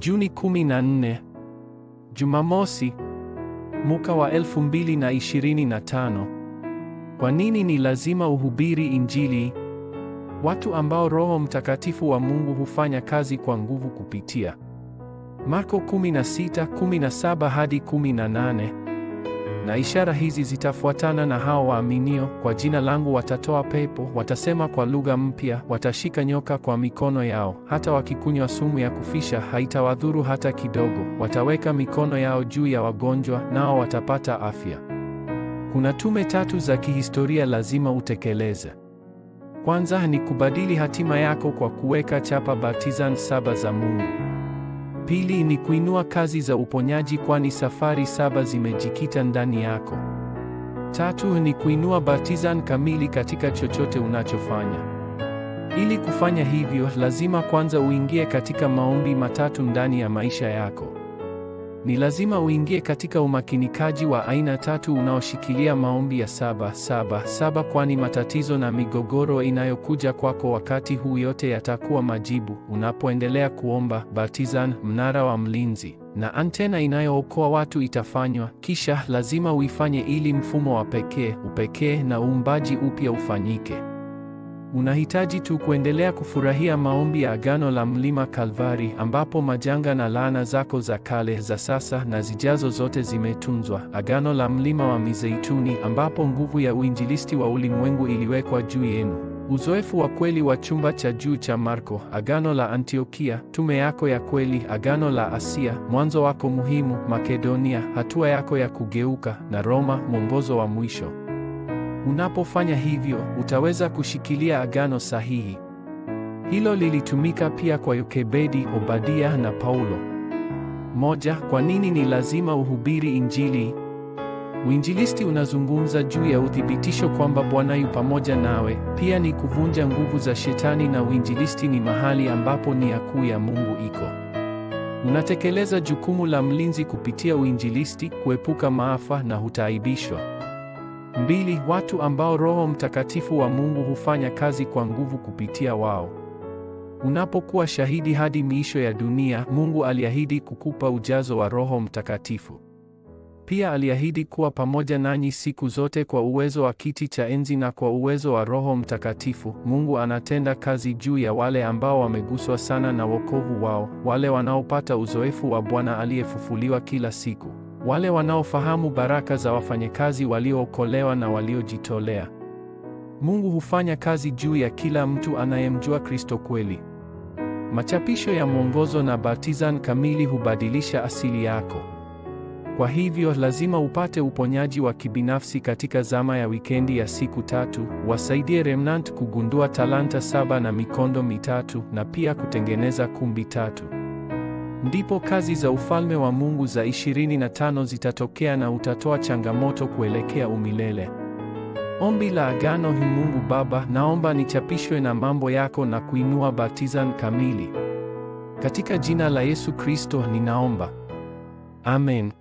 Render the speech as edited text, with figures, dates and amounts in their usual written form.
Juni 14, Jumamosi, mwaka wa 2025. Kwa nini ni lazima uhubiri Injili? Watu ambao Roho Mtakatifu wa Mungu hufanya kazi kwa nguvu kupitia. Marko 16:17 hadi 18. Na ishara hizi zitafuatana na hao waaminio: kwa jina langu watatoa pepo, watasema kwa lugha mpya, watashika nyoka kwa mikono yao, hata wakikunywa sumu ya kufisha haitawadhuru hata kidogo, wataweka mikono yao juu ya wagonjwa nao watapata afya. Kuna tume tatu za kihistoria lazima utekeleze. Kwanza ni kubadili hatima yako kwa kuweka chapa baptizan 7 za Mungu. Pili ni kuinua kazi za uponyaji, kwani safari 7 zimejikita ndani yako. Tatu ni kuinua baptizan kamili katika chochote unachofanya. Ili kufanya hivyo, lazima kwanza uingie katika maombi matatu ndani ya maisha yako. Ni lazima uingie katika umakinikaji wa aina tatu unaoshikilia maombi ya 7-7-7, kwani matatizo na migogoro inayokuja kwako wakati huu yote yatakuwa majibu unapoendelea kuomba. Baptizan, mnara wa mlinzi na antena inayookoa watu itafanywa, kisha lazima uifanye ili mfumo wa upekee na uumbaji upya ufanyike. Unahitaji tu kuendelea kufurahia maombi ya agano la mlima Kalvari, ambapo majanga na laana zako za kale, za sasa na zijazo zote zimetunzwa. Agano la mlima wa Mizeituni, ambapo nguvu ya uinjilisti wa ulimwengu iliwekwa juu yenu. Uzoefu wa kweli wa chumba cha juu cha Marko. Agano la Antiokia, tume yako ya kweli. Agano la Asia, mwanzo wako muhimu. Makedonia, hatua yako ya kugeuka. Na Roma, mwongozo wa mwisho. Unapofanya hivyo, utaweza kushikilia agano sahihi. Hilo lilitumika pia kwa Yokebedi, Obadia na Paulo. Moja, kwa nini ni lazima uhubiri Injili? Uinjilisti unazungumza juu ya uthibitisho kwamba Bwana yu pamoja nawe, pia ni kuvunja nguvu za Shetani, na uinjilisti ni mahali ambapo nia kuu ya Mungu iko. Unatekeleza jukumu la mlinzi kupitia uinjilisti, kuepuka maafa na hutaaibishwa. 2. Watu ambao Roho Mtakatifu wa Mungu hufanya kazi kwa nguvu kupitia wao. Unapokuwa shahidi hadi miisho ya dunia, Mungu aliahidi kukupa ujazo wa Roho Mtakatifu. Pia aliahidi kuwa pamoja nanyi siku zote kwa uwezo wa kiti cha enzi na kwa uwezo wa Roho Mtakatifu. Mungu anatenda kazi juu ya wale ambao wameguswa sana na wokovu wao, wale wanaopata uzoefu wa Bwana aliyefufuliwa kila siku. Wale wanaofahamu baraka za wafanyakazi waliookolewa na waliojitolea. Mungu hufanya kazi juu ya kila mtu anayemjua Kristo kweli. Machapisho ya mwongozo na baptizan kamili hubadilisha asili yako. Kwa hivyo lazima upate uponyaji wa kibinafsi katika zama ya wikendi ya siku 3, wasaidie remnant kugundua talanta 7 na mikondo 3, na pia kutengeneza kumbi 3. Ndipo kazi za ufalme wa Mungu za 25 zitatokea na utatoa changamoto kuelekea umilele. Ombi la agano. Mungu Baba, naomba nichapishwe na mambo yako na kuinua baptizan kamili. Katika jina la Yesu Kristo ninaomba. Amen.